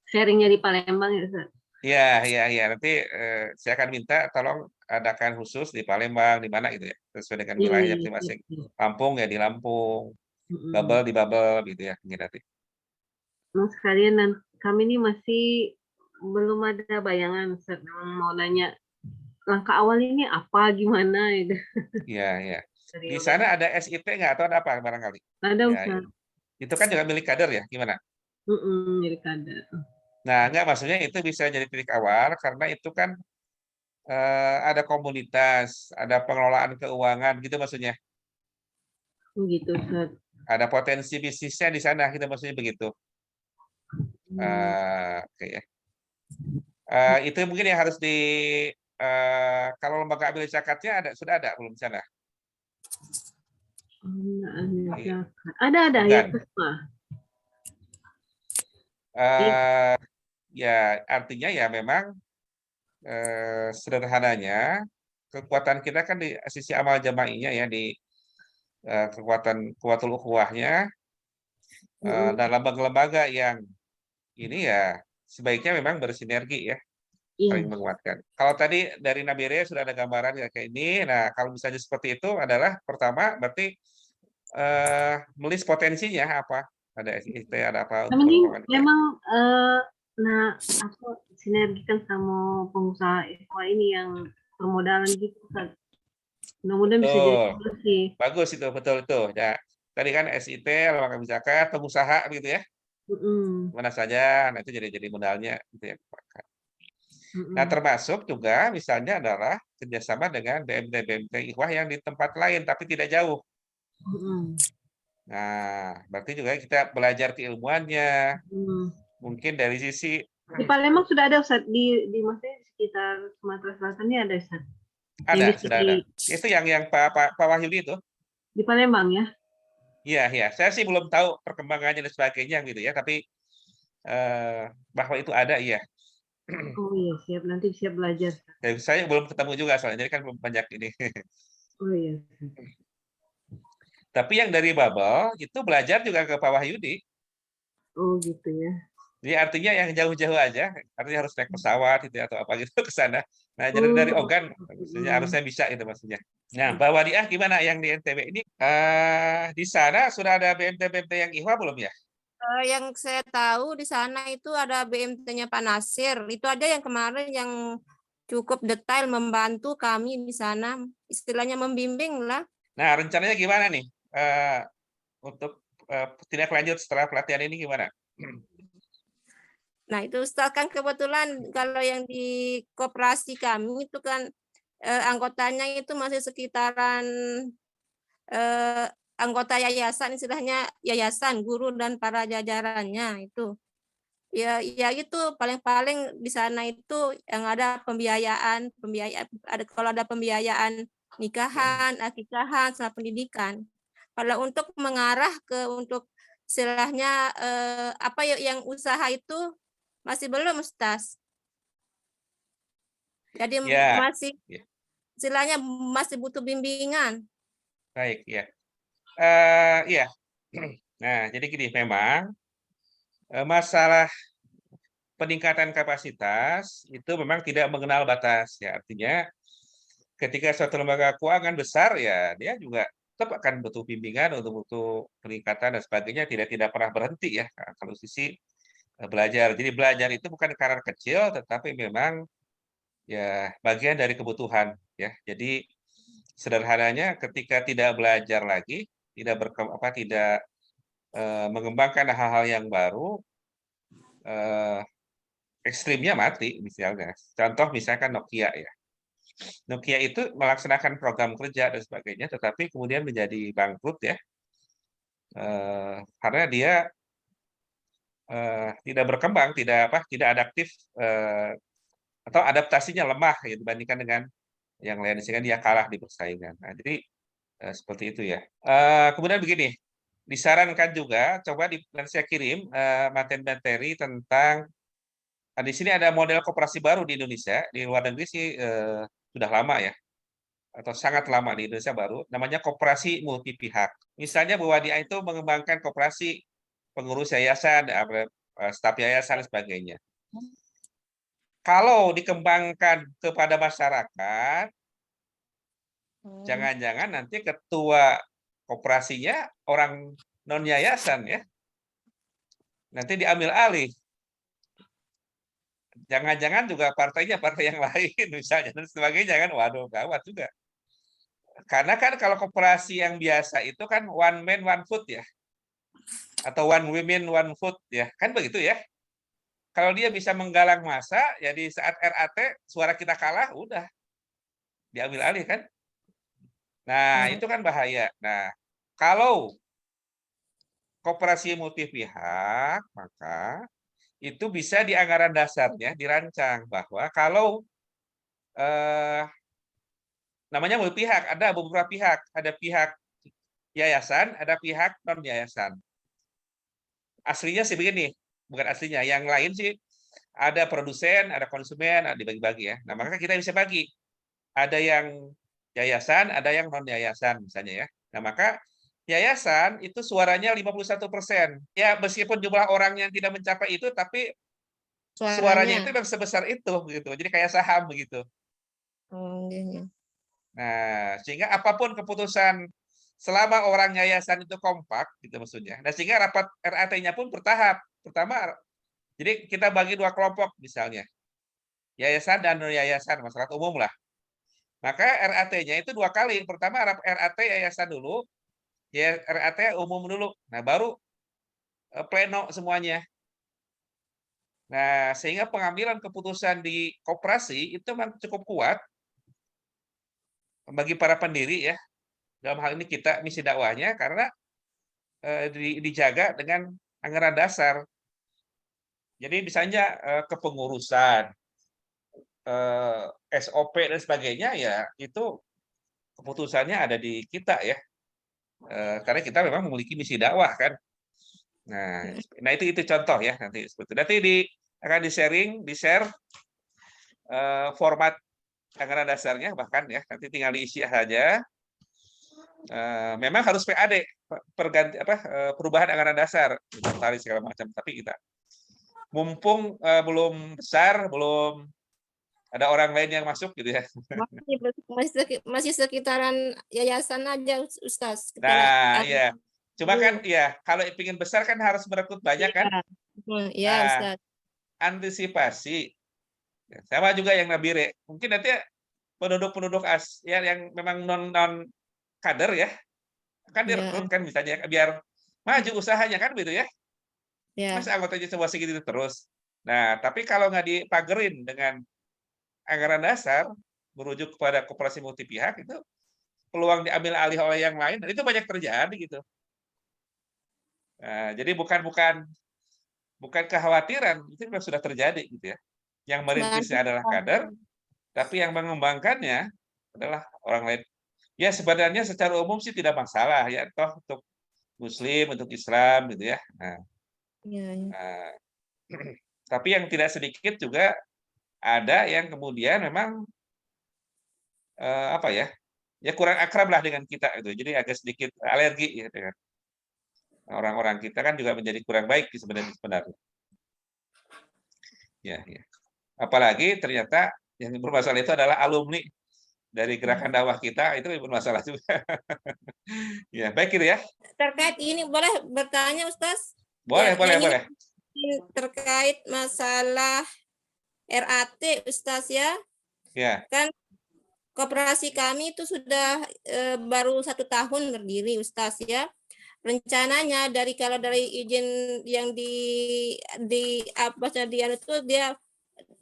sharingnya di Palembang ya, Ustaz. Iya. Nanti saya akan minta tolong adakan khusus di Palembang, di mana gitu ya, sesuai dengan wilayahnya masing-masing. Lampung ya di Lampung, Babel di Babel gitu ya, mungkin nanti. Sekalian dan kami ini masih belum ada bayangan, Ustaz. Mau nanya langkah awal ini apa, gimana gitu. Iya. Di sana ada SIT nggak atau ada apa barangkali? Ada, Ya, Ustaz. itu kan juga milik kader ya, gimana? Milik kader. Nah, enggak maksudnya itu bisa jadi titik awal karena itu kan ada komunitas, ada pengelolaan keuangan gitu maksudnya. Begitu, Ustaz. Ada potensi bisnisnya di sana, kita maksudnya begitu. Oke ya. Itu mungkin yang harus kalau lembaga ambil zakatnya sudah ada belum di sana? Ada ya, Bukan. Puspa. Ya artinya ya memang sederhananya kekuatan kita kan di sisi amal jama'inya ya, di kekuatan kuatul ukhuwahnya dan lembaga-lembaga yang ini ya sebaiknya memang bersinergi ya, saling menguatkan. Kalau tadi dari Nabiria sudah ada gambaran kayak ini, nah kalau misalnya seperti itu adalah pertama berarti melis potensinya apa? Ada SIT, ada apa untuk pengembangan. Memang aku sinergikan sama pengusaha ekwa ini yang permodalan gitu kan. Mudah-mudahan bisa jadi solusi. Bagus itu, betul itu. Ya, tadi kan SIT, lembaga zakat, pengusaha gitu ya. Mana saja, nah itu jadi modalnya gitu ya. Nah, termasuk juga misalnya adalah kerjasama dengan BMT Ikhwah yang di tempat lain tapi tidak jauh. Nah, berarti juga kita belajar keilmuannya. Mungkin dari sisi di Palembang sudah ada, Ustaz, di maksudnya sekitar Sumatera Selatan ini ada, Ustaz. Ada, sudah ada. Itu yang Pak Wahyudi itu. Di Palembang ya? Iya. Saya sih belum tahu perkembangannya dan sebagainya gitu ya, tapi bahwa itu ada, iya. Oh iya, siap. Nanti siap belajar. Saya belum ketemu juga soalnya, jadi kan belum banyak ini. Oh iya. Tapi yang dari Babel itu belajar juga ke Pak Wahyudi. Oh gitu ya. Jadi artinya yang jauh-jauh aja, artinya harus naik pesawat gitu atau apa gitu ke sana. Nah, jadi dari Ogan maksudnya harusnya bisa gitu maksudnya. Nah, Pak Wadiah gimana yang di NTB ini? Di sana sudah ada BMT yang Ikhwa belum ya? Yang saya tahu di sana itu ada BMT-nya Pak Nasir. Itu aja yang kemarin yang cukup detail membantu kami di sana. Istilahnya membimbing lah. Nah, rencananya gimana nih? Untuk tindak lanjut setelah pelatihan ini gimana? Nah, itu Ustaz, kan kebetulan kalau yang di koperasi kami itu kan anggotanya itu masih sekitaran anggota yayasan, istilahnya yayasan, guru dan para jajarannya itu. Ya itu paling-paling di sana itu yang ada pembiayaan ada, kalau ada pembiayaan nikahan, akikahan, sama pendidikan. Kalau untuk mengarah ke untuk istilahnya apa yang usaha itu masih belum, Ustaz. Jadi masih istilahnya masih butuh bimbingan. Baik, ya. Iya. Nah, jadi gini, memang masalah peningkatan kapasitas itu memang tidak mengenal batas ya. Artinya ketika suatu lembaga keuangan besar ya dia juga tetap akan butuh bimbingan untuk butuh peningkatan dan sebagainya, tidak pernah berhenti ya kalau sisi belajar. Jadi belajar itu bukan karena kecil tetapi memang ya bagian dari kebutuhan ya. Jadi sederhananya ketika tidak belajar lagi, tidak mengembangkan hal-hal yang baru, ekstrimnya mati misalnya. Contoh misalkan Nokia ya. Nokia itu melaksanakan program kerja dan sebagainya, tetapi kemudian menjadi bangkrut ya, karena dia tidak berkembang, tidak adaptif, atau adaptasinya lemah ya, dibandingkan dengan yang lain, sehingga dia kalah di persaingan. Nah, jadi seperti itu ya. Kemudian begini, disarankan juga coba nanti saya kirim materi tentang di sini ada model koperasi baru di Indonesia, di luar negeri sih sudah lama ya, atau sangat lama, di Indonesia baru, namanya koperasi multi pihak. Misalnya Bu Wadia itu mengembangkan koperasi pengurus yayasan, staf yayasan dan sebagainya. Kalau dikembangkan kepada masyarakat, jangan-jangan nanti ketua koperasinya orang non yayasan ya, nanti diambil alih. Jangan-jangan juga partainya partai yang lain misalnya dan sebagainya kan, waduh gawat juga. Karena kan kalau koperasi yang biasa itu kan one man one food ya, atau one women one food ya, kan begitu ya. Kalau dia bisa menggalang massa, ya di saat RAT suara kita kalah, udah diambil alih kan. Nah itu kan bahaya. Nah Kalau koperasi multi pihak, maka itu bisa di anggaran dasarnya dirancang bahwa kalau namanya multi pihak, ada beberapa pihak, ada pihak yayasan, ada pihak non yayasan. Aslinya sih begini, bukan aslinya, yang lain sih ada produsen, ada konsumen, ada dibagi-bagi ya. Nah, maka kita bisa bagi. Ada yang yayasan, ada yang non yayasan misalnya ya. Nah, maka yayasan itu suaranya 51%. Ya, meskipun jumlah orang yang tidak mencapai itu, tapi suaranya itu Suaranya. memang sebesar itu gitu. Jadi kayak saham begitu. Oh, iya. Nah, sehingga apapun keputusan selama orang yayasan itu kompak gitu maksudnya. Nah, sehingga rapat RAT-nya pun bertahap. Pertama, jadi kita bagi dua kelompok misalnya. Yayasan dan non yayasan, masyarakat umum lah. Maka RAT-nya itu dua kali. Pertama RAT yayasan dulu, ya RAT umum dulu. Nah, baru pleno semuanya. Nah, sehingga pengambilan keputusan di koperasi itu memang cukup kuat bagi para pendiri ya. Dalam hal ini kita misi dakwahnya karena dijaga dengan anggaran dasar. Jadi misalnya kepengurusan, SOP dan sebagainya ya itu keputusannya ada di kita ya. Karena kita memang memiliki misi dakwah kan. Nah itu contoh ya nanti seperti itu. Nanti akan di-share format anggaran dasarnya bahkan ya nanti tinggal diisi saja. Memang harus PAD perubahan anggaran dasar, inventaris segala macam. Tapi kita mumpung belum besar, belum ada orang lain yang masuk gitu ya. Masih sekitaran yayasan aja, Ustaz. Nah, iya. Cuma kan ya kalau ingin besar kan harus merekrut banyak kan. Iya, Nah, Ustaz. antisipasi. Sama juga yang Nabire. Mungkin nanti penduduk-penduduk ya, yang memang non kader ya, kan direkrut kan misalnya biar maju usahanya kan gitu ya. Masa anggotanya coba segitu terus. Nah, tapi kalau nggak dipagerin dengan anggaran dasar merujuk kepada koperasi multi pihak itu peluang diambil alih oleh yang lain dan itu banyak terjadi gitu. Nah, jadi bukan kekhawatiran, itu memang sudah terjadi gitu ya. Yang merintisnya adalah kader, tapi yang mengembangkannya adalah orang lain. Ya sebenarnya secara umum sih tidak masalah ya, toh untuk Muslim, untuk Islam gitu ya. Nah, tapi yang tidak sedikit juga ada yang kemudian memang apa ya, ya kurang akrab lah dengan kita gitu. Jadi agak sedikit alergi ya dengan orang-orang kita kan juga menjadi kurang baik sebenarnya. Ya. Apalagi ternyata yang bermasalah itu adalah alumni dari gerakan dakwah kita, itu bermasalah juga. Ya, baik gitu ya. Terkait ini boleh bertanya, Ustaz? Boleh. Terkait masalah RAT, Ustaz ya. Ya. Kan koperasi kami itu sudah baru 1 tahun berdiri, Ustaz ya. Rencananya kalau dari izin yang di itu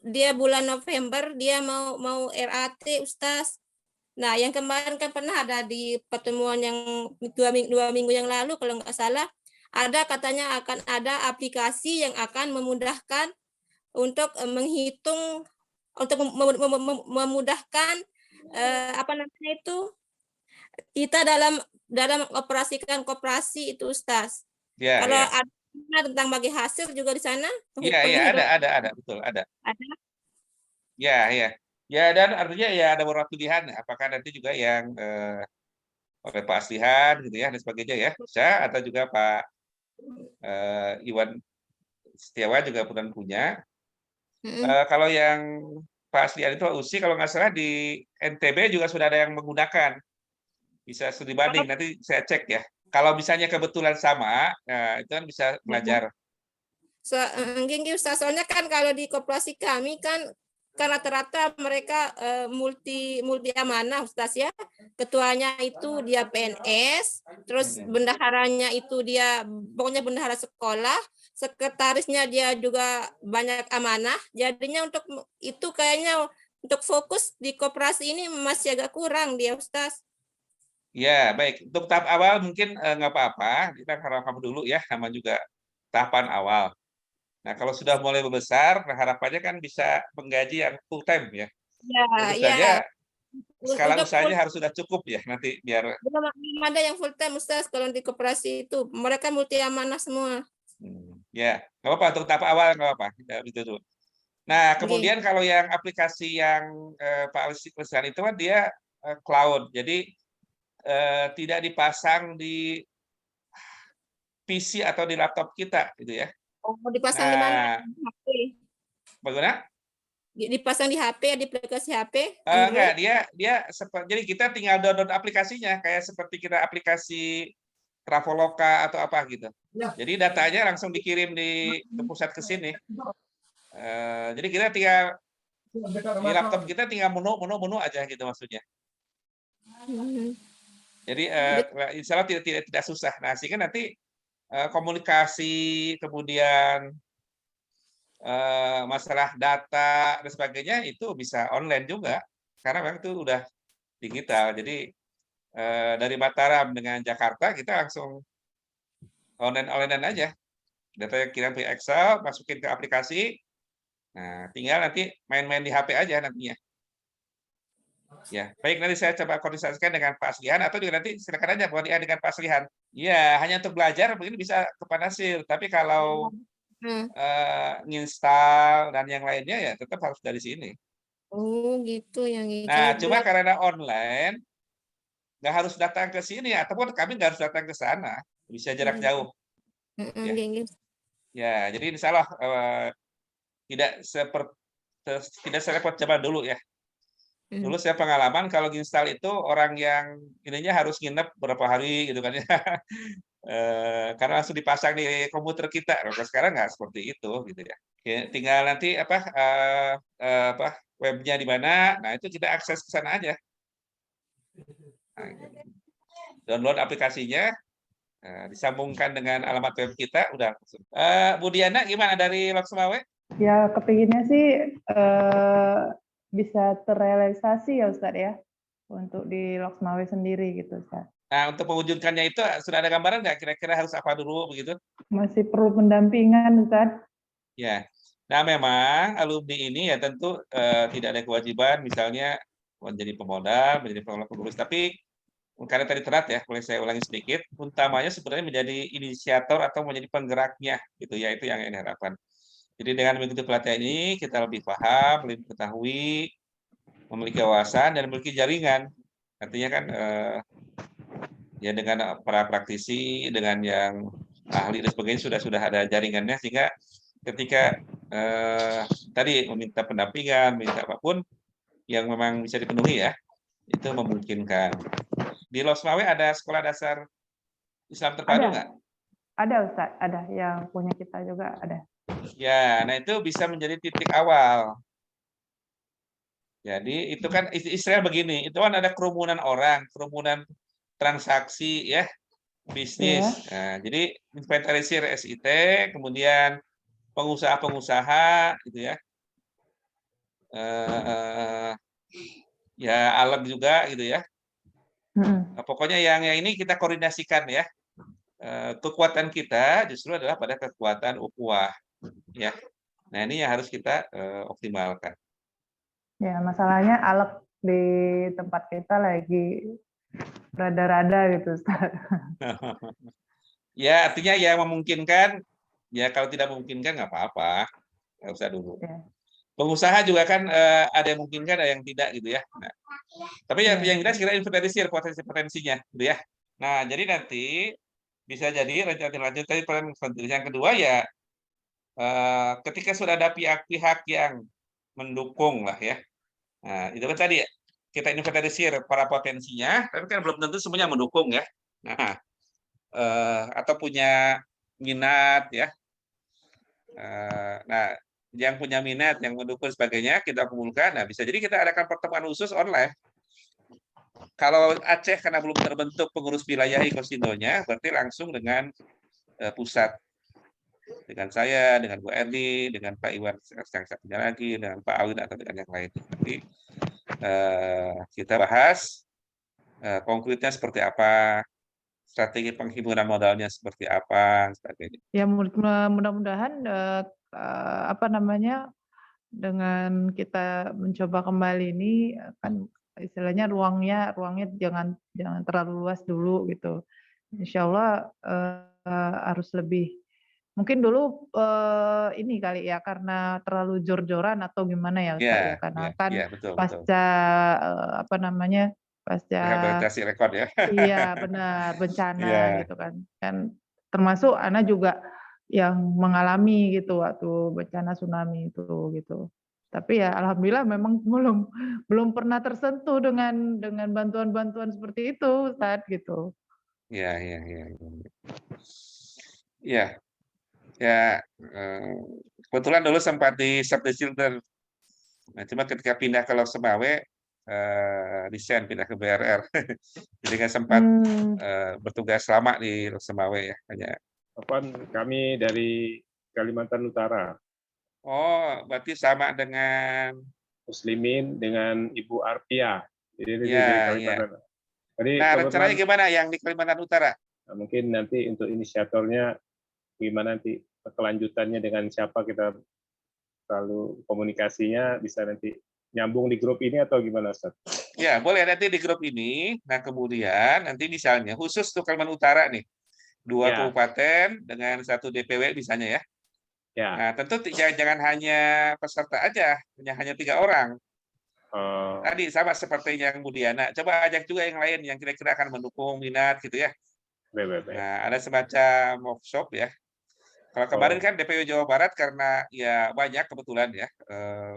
dia bulan November dia mau RAT, Ustaz. Nah, yang kemarin kan pernah ada di pertemuan yang 2 minggu yang lalu kalau nggak salah, ada katanya akan ada aplikasi yang akan memudahkan untuk menghitung, untuk memudahkan apa namanya itu, kita dalam operasikan koperasi itu, Ustaz. Ya, kalau ya. ada tentang bagi hasil juga di sana. Iya, ada, betul, ada. Ada. Ya. Ya, dan artinya ya ada beberapa pilihan. Apakah nanti juga yang oleh Pak Aslihan gitu ya dan sebagainya ya, bisa, atau juga Pak Iwan Setiawan juga punya. Kalau yang Pak Aslihan itu USI kalau nggak salah di NTB juga sudah ada yang menggunakan. Bisa studi banding, nanti saya cek ya. Kalau misalnya kebetulan sama, nah, itu kan bisa belajar. Soalnya kan kalau di koperasi kami kan rata-rata mereka multi amanah, Ustaz ya. Ketuanya itu dia PNS, terus bendaharanya itu dia pokoknya bendahara sekolah, sekretarisnya dia juga banyak amanah. Jadinya untuk itu kayaknya untuk fokus di koperasi ini masih agak kurang dia, Ustaz. Ya, baik. Untuk tahap awal mungkin nggak apa-apa. Kita harapkan dulu ya, sama juga tahapan awal. Nah, kalau sudah mulai membesar, nah harapannya kan bisa menggaji yang full time ya. Ya, Tentu ya. saja skala Untuk full usahanya harus sudah cukup ya nanti biar belum ada yang full time Ustaz kalau di koperasi itu. Mereka multi amanah semua. ya nggak apa-apa untuk tahap awal nggak apa-apa. Itu dulu. Nah, Oke. kemudian kalau yang aplikasi yang Pak Alisi pesan itu kan dia cloud, jadi tidak dipasang di PC atau di laptop kita, gitu ya. Oh, dipasang di mana? Nah, Di HP. bagaimana? Dipasang di HP, di aplikasi HP, Enggak, Android. dia jadi kita tinggal download aplikasinya kayak seperti kita aplikasi Traveloka atau apa gitu. Jadi datanya langsung dikirim ke pusat ke sini. Jadi kita tinggal di laptop kita tinggal menu aja gitu maksudnya. Hmm. Jadi insya Allah tidak susah. Nah, sehingga nanti komunikasi kemudian masalah data dan sebagainya itu bisa online juga karena memang itu udah digital. Jadi dari Mataram dengan Jakarta kita langsung online aja. Datanya kirim ke Excel, masukin ke aplikasi. Nah, tinggal nanti main-main di HP aja nantinya. Ya, baik nanti saya coba koordinasikan dengan Pak Aslihan atau juga nanti silakan aja koordinasi dengan Pak Aslihan. Ya, hanya untuk belajar mungkin bisa ke Panasir, tapi kalau nginstal dan yang lainnya ya tetap harus dari sini. Oh, gitu yang Nah, kalau cuma karena online nggak harus datang ke sini ataupun kami nggak harus datang ke sana, bisa jarak jauh. Ya, ya jadi insya Allah tidak serepot zaman dulu ya. Dulu saya pengalaman kalau install itu orang yang ininya harus nginep berapa hari gitu kan ya. Karena langsung dipasang di komputer kita. Kalau sekarang nggak seperti itu gitu ya. Tinggal nanti webnya di mana, nah itu kita akses ke sana aja. Nah, gitu. Download aplikasinya, disambungkan dengan alamat web kita, udah. Bu Diana gimana dari Loksmawe? Ya, kepinginnya sih bisa terrealisasi ya Ustadz ya, untuk di Loksmawe sendiri gitu Ustadz. Nah, untuk mewujudkannya itu sudah ada gambaran nggak kira-kira harus apa dulu begitu? Masih perlu pendampingan Ustadz. Ya, nah memang alumni ini ya tentu tidak ada kewajiban misalnya menjadi pemodal, menjadi pengurus, tapi karena tadi terat ya, boleh saya ulangi sedikit, utamanya sebenarnya menjadi inisiator atau menjadi penggeraknya, gitu ya, itu yang diharapkan. Jadi dengan mengikuti pelatihan ini, kita lebih paham, lebih mengetahui, memiliki wawasan, dan memiliki jaringan. Artinya kan, ya dengan para praktisi, dengan yang ahli dan sebagainya, sudah ada jaringannya, sehingga ketika tadi meminta pendampingan, minta apapun, yang memang bisa dipenuhi ya, itu memungkinkan. Di Losmawe ada sekolah dasar Islam terpadu nggak? Ada Ustadz, ada yang punya kita juga ada. Ya, nah itu bisa menjadi titik awal. Jadi itu kan istilah begini, itu kan ada kerumunan orang, kerumunan transaksi ya, bisnis. Nah, jadi inventarisir SIT, kemudian pengusaha-pengusaha gitu ya. Ya alam juga gitu ya. Nah, pokoknya yang ini kita koordinasikan ya. Kekuatan kita justru adalah pada kekuatan ukhuwah ya. Nah, ini yang harus kita optimalkan. Ya, masalahnya alat di tempat kita lagi rada-rada gitu Ustaz. Ya, artinya yang memungkinkan, ya kalau tidak memungkinkan nggak apa-apa, nggak usah dulu. Ya. Pengusaha juga kan ada yang memungkinkan, ada yang tidak gitu ya. Nah, tapi yang jelas kita inventarisir potensi-potensinya gitu ya. Nah, jadi nanti bisa jadi rencana lanjut tadi yang kedua ya ketika sudah ada pihak-pihak yang mendukung lah ya. Nah, itu kan tadi kita inventarisir para potensinya, tapi kan belum tentu semuanya mendukung ya. Nah, atau punya minat ya. Nah, yang punya minat, yang mendukung sebagainya kita kumpulkan. Nah, bisa jadi kita adakan pertemuan khusus online. Kalau Aceh karena belum terbentuk pengurus wilayah Kosinonya, berarti langsung dengan pusat. Dengan saya, dengan Bu Erdi, dengan Pak Iwan yang satunya lagi, dengan Pak Awin atau dengan yang lain. Nanti kita bahas konkretnya seperti apa, strategi penghimpunan modalnya seperti apa, sebagainya. Ya mudah-mudahan apa namanya, dengan kita mencoba kembali ini kan istilahnya ruangnya jangan terlalu luas dulu gitu. Insya Allah harus lebih. Mungkin dulu ini kali ya karena terlalu jor-joran atau gimana ya Ustaz ya, karena kan betul. pasca apa namanya, pasca Rehabilitasi rekod ya. iya benar, bencana Iya. gitu kan. Kan termasuk Ana juga yang mengalami gitu waktu bencana tsunami itu gitu. Tapi ya alhamdulillah memang belum pernah tersentuh dengan bantuan-bantuan seperti itu Ustaz gitu. Iya. Iya. Ya, kebetulan dulu sempat di Save the Children. Nah, cuma ketika pindah ke Loksemawe, resign pindah ke BRR. Jadi nggak sempat bertugas lama di Loksemawe ya. Hanya. Kami dari Kalimantan Utara, Oh, berarti sama dengan Muslimin dengan Ibu Arpia. Jadi ini ya, dari ya. Kalimantan. Jadi Nah, kebetulan, rencananya gimana yang di Kalimantan Utara? mungkin nanti untuk inisiatornya gimana nanti kelanjutannya dengan siapa kita selalu komunikasinya bisa nanti nyambung di grup ini atau gimana Ustaz? Ya, boleh nanti di grup ini. Nah, kemudian nanti misalnya khusus untuk Kalimantan Utara nih, 2 Ya. kabupaten dengan 1 DPW misalnya ya. Ya. Nah, tentu jangan hanya peserta aja, hanya 3 orang. Tadi sama seperti yang Bu Diana, coba ajak juga yang lain yang kira-kira akan mendukung minat gitu ya. Nah, ada semacam workshop ya. Kalau kemarin kan DPW Jawa Barat karena ya banyak kebetulan ya,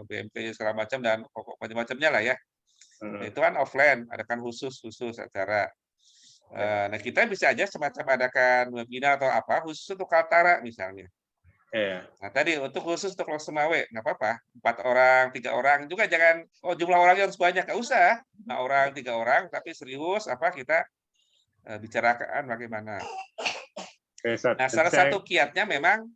BMP segala macam dan macam-macamnya lah ya. Itu kan offline, adakan khusus acara. Nah, kita bisa aja semacam adakan webinar atau apa khusus untuk Kaltara misalnya. Nah, tadi untuk khusus untuk Loksemawe nggak apa-apa, 4 orang, 3 orang juga jangan jumlah orangnya harus banyak, nggak usah 5 orang, 3 orang, tapi serius apa kita bicarakan bagaimana. Nah, salah satu kiatnya memang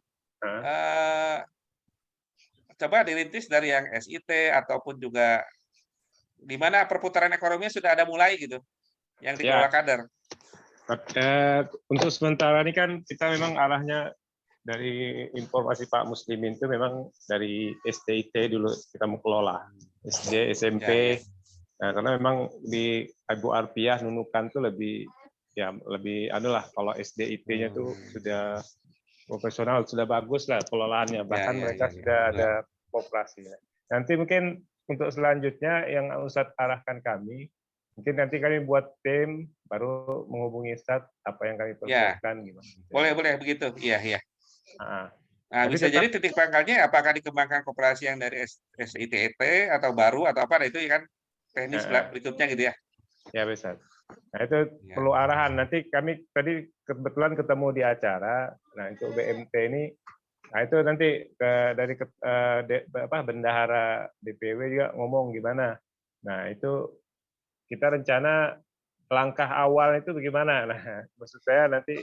coba dirintis dari yang SIT ataupun juga di mana perputaran ekonominya sudah ada mulai gitu, yang dikelola kader. Untuk sementara ini kan kita memang arahnya dari informasi Pak Muslimin itu memang dari SDIT dulu kita mau kelola, SD, SMP. Nah, karena memang di Ibu Arpiah Nunukan tuh lebih adalah kalau SDIT-nya tuh sudah profesional, sudah bagus lah pengelolaannya, bahkan mereka sudah ada kooperasi. Nanti mungkin untuk selanjutnya yang Ustadz arahkan kami, mungkin nanti kami buat tim baru menghubungi Ustadz apa yang kami persiapkan gimana. Boleh begitu, iya. Nah, bisa tetap, jadi titik pangkalnya apakah dikembangkan koperasi yang dari SITT atau baru atau apa, nah itu kan teknis berikutnya gitu ya. Ya bisa. Nah itu perlu arahan. Nanti kami tadi kebetulan ketemu di acara. Nah untuk BMT ini, nah itu nanti dari bendahara DPW juga ngomong gimana. Nah itu kita rencana langkah awal itu bagaimana. Nah maksud saya nanti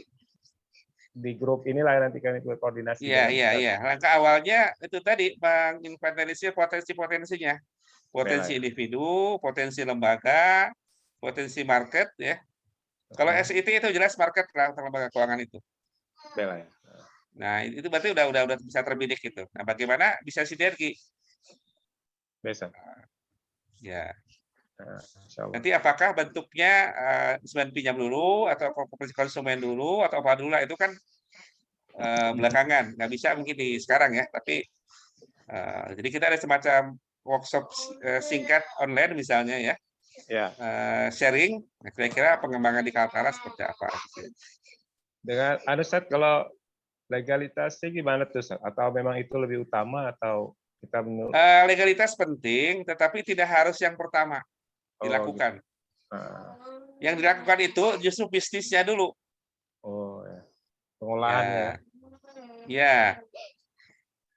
di grup inilah nanti kami koordinasi. Iya. Langkah awalnya itu tadi menginventarisir potensi-potensinya. Potensi individu, potensi lembaga, potensi market ya. Kalau SIT itu jelas market lembaga keuangan itu. Nah, itu berarti udah bisa terbidik gitu. Nah, bagaimana bisa sinergi? Bisa. Ya. Nanti apakah bentuknya pinjam dulu atau konsumen dulu atau apa dulu lah, itu kan belakangan, nggak bisa mungkin di sekarang ya, tapi jadi kita ada semacam workshop singkat online misalnya ya, sharing kira-kira pengembangan di Kaltara seperti apa. Dengan Ustadz, kalau legalitasnya gimana tuh Ustadz? Atau memang itu lebih utama atau kita menurut? Legalitas penting, tetapi tidak harus yang pertama dilakukan. Gitu. Yang dilakukan itu justru bisnisnya dulu. Pengolahannya. Ya.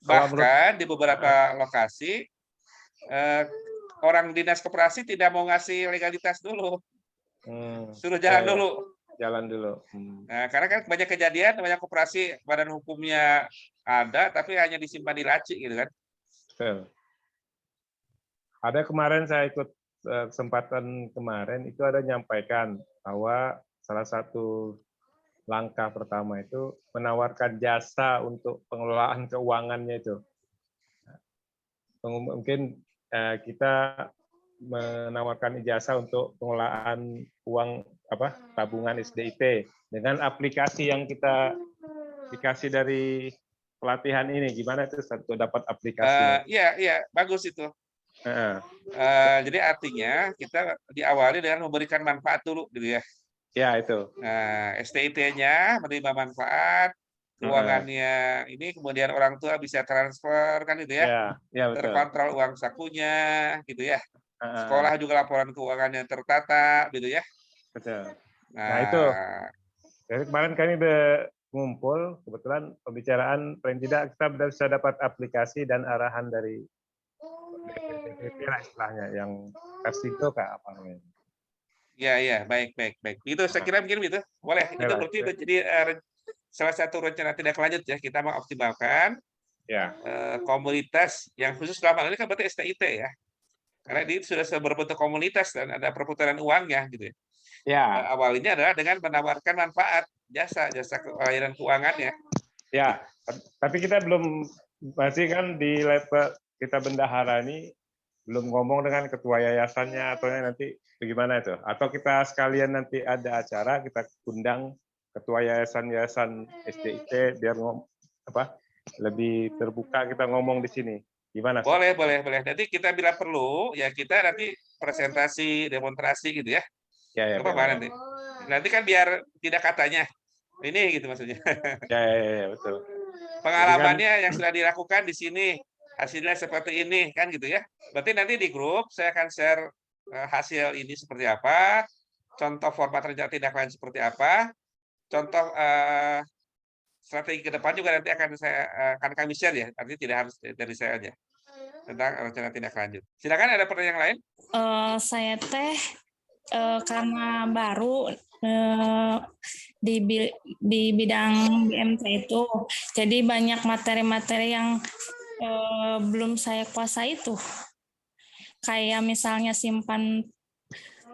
Bahkan di beberapa lokasi orang dinas koperasi tidak mau ngasih legalitas dulu. Suruh jalan dulu. Jalan dulu. Nah, karena kan banyak kejadian, banyak koperasi badan hukumnya ada tapi hanya disimpan di laci gitu kan. Betul. Ada kemarin saya ikut kesempatan kemarin itu ada nyampaikan bahwa salah satu langkah pertama itu menawarkan jasa untuk pengelolaan keuangannya itu. Mungkin kita menawarkan ijazah untuk pengelolaan uang tabungan SDIT dengan aplikasi yang kita dikasih dari pelatihan ini. Gimana itu untuk dapat aplikasinya? Iya, bagus itu. Jadi artinya kita diawali dengan memberikan manfaat dulu, gitu ya. Ya itu. STIT-nya menerima manfaat, keuangannya ini kemudian orang tua bisa transfer kan itu ya. Ya, betul. Terkontrol uang sakunya, gitu ya. Sekolah juga laporan keuangannya tertata, gitu ya. Betul. Nah itu. Jadi kemarin kami ngumpul, kebetulan pembicaraan paling tidak kita bisa dapat aplikasi dan arahan dari BPPT lah istilahnya, yang Kasido apa namanya. Iya, baik. Itu saya kira mungkin itu boleh. Itu berarti jadi salah satu rencana tindak lanjut ya, kita mengoptimalkan komunitas yang khusus dalam hal ini kan berarti STIT ya. Karena ini sudah berbentuk komunitas dan ada perputaran uangnya gitu ya. Awalnya adalah dengan menawarkan manfaat jasa layanan keuangannya. Ya, tapi kita masih kan di level kita bendahara ini belum ngomong dengan ketua yayasannya atau nanti bagaimana itu? Atau kita sekalian nanti ada acara kita undang ketua yayasan SDIT biar lebih terbuka kita ngomong di sini. Gimana? Boleh. Nanti kita bila perlu ya kita nanti presentasi, demonstrasi gitu ya. Apa nanti? Nanti kan biar tidak katanya ini gitu maksudnya. Ya, betul. Pengalamannya yang sudah dilakukan di sini hasilnya seperti ini kan gitu ya. Berarti nanti di grup saya akan share hasil ini seperti apa, contoh format rencana tindak lanjut seperti apa, contoh strategi ke depan juga nanti akan kami share ya. Artinya tidak harus dari saya aja tentang rencana tindak lanjut. Silakan ada pertanyaan yang lain? Saya karena baru di bidang BMT itu, jadi banyak materi-materi yang belum saya kuasai itu. Kayak misalnya simpan,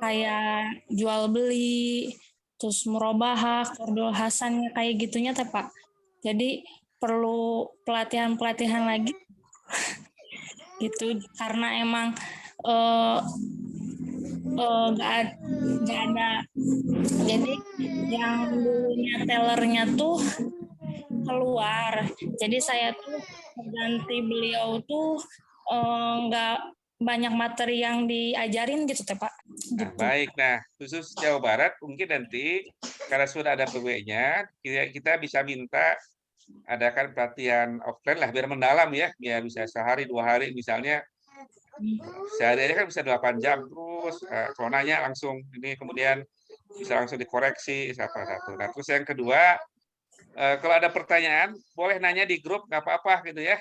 kayak jual beli, terus murabahah, qardul hasannya kayak gitunya teh Pak. Jadi perlu pelatihan lagi gitu, karena emang nggak ada. Jadi yang dulunya tellernya tuh keluar, jadi saya tuh ganti beliau tuh nggak banyak materi yang diajarin gitu teh Pak. Nah, baik. Nah, khusus Jawa Barat mungkin nanti karena sudah ada PW-nya, kita bisa minta adakan pelatihan offline lah biar mendalam ya, biar bisa sehari 2 hari misalnya. Sehari aja kan bisa 8 jam terus kalau nanya langsung ini, kemudian bisa langsung dikoreksi satu. Nah, terus yang kedua, kalau ada pertanyaan boleh nanya di grup, nggak apa-apa gitu ya.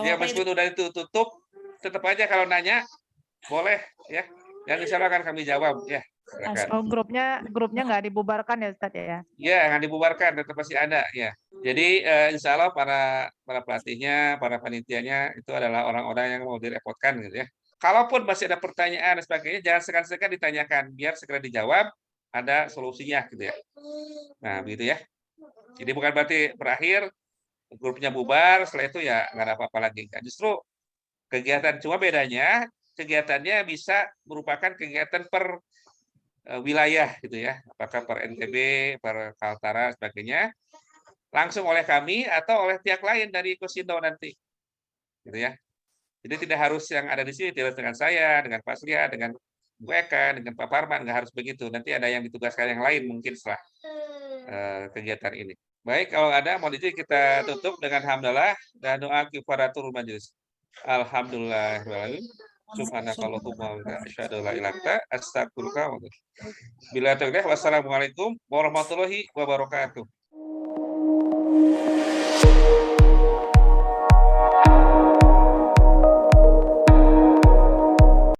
Ya meskipun udah ditutup, tetap aja kalau nanya boleh ya. Dan insya Allah akan kami jawab ya. Oh, grupnya nggak dibubarkan ya Ustadz ya? Ya, nggak dibubarkan, tetap masih ada ya. Jadi insya Allah para pelatihnya, para panitianya itu adalah orang-orang yang mau direpotkan gitu ya. Kalaupun masih ada pertanyaan dan sebagainya, jangan sekan-sekan ditanyakan, biar segera dijawab, ada solusinya gitu ya. Nah, begitu ya. Jadi bukan berarti berakhir grupnya bubar, setelah itu ya nggak ada apa-apa lagi. Justru kegiatan, cuma bedanya kegiatannya bisa merupakan kegiatan per wilayah gitu ya, apakah per NTB, per Kaltara, sebagainya, langsung oleh kami atau oleh pihak lain dari Kosindo nanti, gitu ya. Jadi tidak harus yang ada di sini, tidak dengan saya, dengan Pak Surya, dengan Bu Eka, dengan Pak Parman, nggak harus begitu. Nanti ada yang ditugaskan yang lain mungkin setelah kegiatan ini. Baik, kalau ada mau kita tutup dengan hamdalah dan doa kifaratul majelis. Alhamdulillah. Subhanakallahumma wa asyhadu an la ilaha illa anta astaghfiruka wa atubu ilaik. Wassalamualaikum warahmatullahi wabarakatuh.